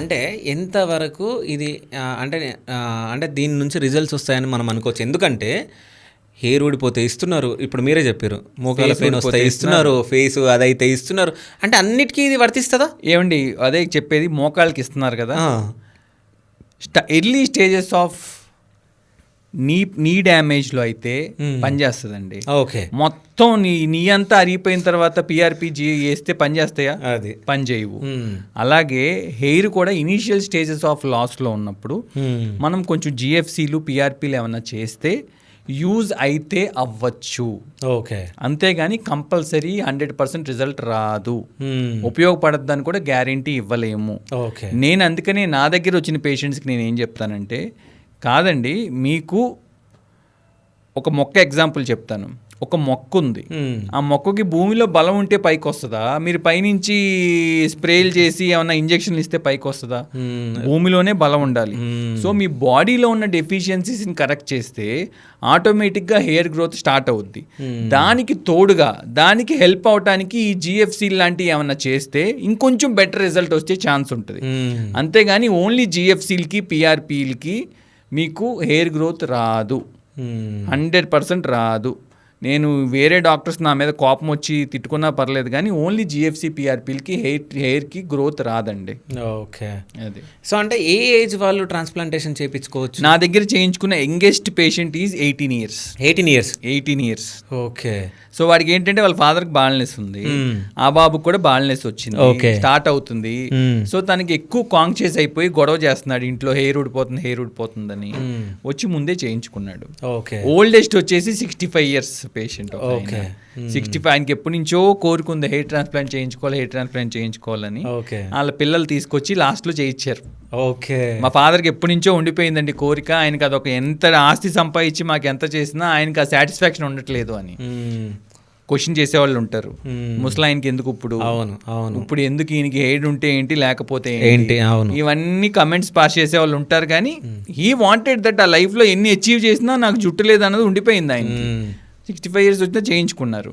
అంటే ఎంతవరకు ఇది అంటే దీని నుంచి రిజల్ట్స్ వస్తాయని మనం అనుకోవచ్చు. ఎందుకంటే హెయిర్ ఊడిపోతే ఇస్తున్నారు, ఇప్పుడు మీరే చెప్పారు మోకాల పెయిన్ వస్తాయి ఇస్తున్నారు, ఫేస్ అదైతే ఇస్తున్నారు, అంటే అన్నిటికీ ఇది వర్తిస్తుందా? ఏమండి అదే చెప్పేది, మోకాళ్ళకి ఇస్తున్నారు కదా, ఎర్లీ స్టేజెస్ ఆఫ్ నీ డ్యామేజ్లో అయితే పనిచేస్తుందండి. ఓకే, మొత్తం నీ అంతా అరిగిపోయిన తర్వాత పిఆర్పిజీ వేస్తే పనిచేస్తాయా? అది పని చేయవు. అలాగే హెయిర్ కూడా ఇనీషియల్ స్టేజెస్ ఆఫ్ లాస్లో ఉన్నప్పుడు మనం కొంచెం జిఎఫ్సీలు పిఆర్పీలు ఏమన్నా చేస్తే యూజ్ అయితే అవ్వచ్చు. ఓకే, అంతేగాని కంపల్సరీ 100% రిజల్ట్ రాదు, ఉపయోగపడద్దని కూడా గ్యారంటీ ఇవ్వలేము. ఓకే, నేను అందుకనే నా దగ్గర వచ్చిన పేషెంట్స్కి నేను ఏం చెప్తానంటే, కాదండి మీకు ఒక మొక్క ఎగ్జాంపుల్ చెప్తాను. ఒక మొక్క ఉంది, ఆ మొక్కకి భూమిలో బలం ఉంటే పైకి వస్తుందా? మీరు పైనుంచి స్ప్రేలు చేసి ఏమన్నా ఇంజక్షన్లు ఇస్తే పైకి వస్తుందా? భూమిలోనే బలం ఉండాలి. సో మీ బాడీలో ఉన్న డెఫిషియన్సీస్ని కరెక్ట్ చేస్తే ఆటోమేటిక్గా హెయిర్ గ్రోత్ స్టార్ట్ అవుద్ది. దానికి తోడుగా దానికి హెల్ప్ అవడానికి ఈ జిఎఫ్సి లాంటివి ఏమన్నా చేస్తే ఇంకొంచెం బెటర్ రిజల్ట్ వచ్చే ఛాన్స్ ఉంటుంది. అంతేగాని ఓన్లీ జిఎఫ్సీలకి పిఆర్పీలకి మీకు హెయిర్ గ్రోత్ రాదు, 100% రాదు. నేను వేరే డాక్టర్స్ నా మీద కోపం వచ్చి తిట్టుకున్నా పర్లేదు, కానీ ఓన్లీ జిఎఫ్సి పిఆర్పీలకి హెయిర్కి గ్రోత్ రాదండి. ఓకే, అది. సో అంటే ఏ ఏజ్ వాళ్ళు ట్రాన్స్ప్లాంటేషన్ చేయించుకోవచ్చు? నా దగ్గర చేయించుకున్న youngest patient is 18 years. 18 years. Okay, so వాడికి ఏంటంటే వాళ్ళ ఫాదర్కి బాల్నెస్ ఉంది, ఆ బాబుకి కూడా బాల్నెస్ వచ్చింది, స్టార్ట్ అవుతుంది. సో తనకి ఎక్కువ కాంగ్షియస్ అయిపోయి గొడవ చేస్తున్నాడు ఇంట్లో, హెయిర్ ఊడిపోతుందని వచ్చి ముందే చేయించుకున్నాడు. ఓల్డెస్ట్ వచ్చేసి 65 years పేషెంట్. 65, ఆయనకి ఎప్పటి నుంచో కోరుకుంది హెయిర్ ట్రాన్స్ప్లాంట్ చేయించుకోవాలని. వాళ్ళ పిల్లలు తీసుకొచ్చి లాస్ట్లో చేయించారు. మా ఫాదర్కి ఎప్పటి నుంచో ఉండిపోయిందండి కోరిక, ఆయనకి అదొక ఎంత ఆస్తి సంపాదించి మాకు ఎంత చేసినా ఆయనకి ఆ సాటిస్ఫాక్షన్ ఉండట్లేదు అని క్వశ్చన్ చేసేవాళ్ళు ఉంటారు. ముసలాయనకి ఎందుకు ఇప్పుడు ఎందుకు ఈయనకి హెయిర్ ఉంటే ఏంటి లేకపోతే ఏంటి, ఇవన్నీ కమెంట్స్ పాస్ చేసేవాళ్ళు ఉంటారు. కానీ హీ వాంటెడ్ దట్ ఆ లైఫ్లో ఎన్ని అచీవ్ చేసినా నాకు జుట్టు లేదన్నది ఉండిపోయింది. ఆయన 65 years వచ్చినా చేయించుకున్నారు.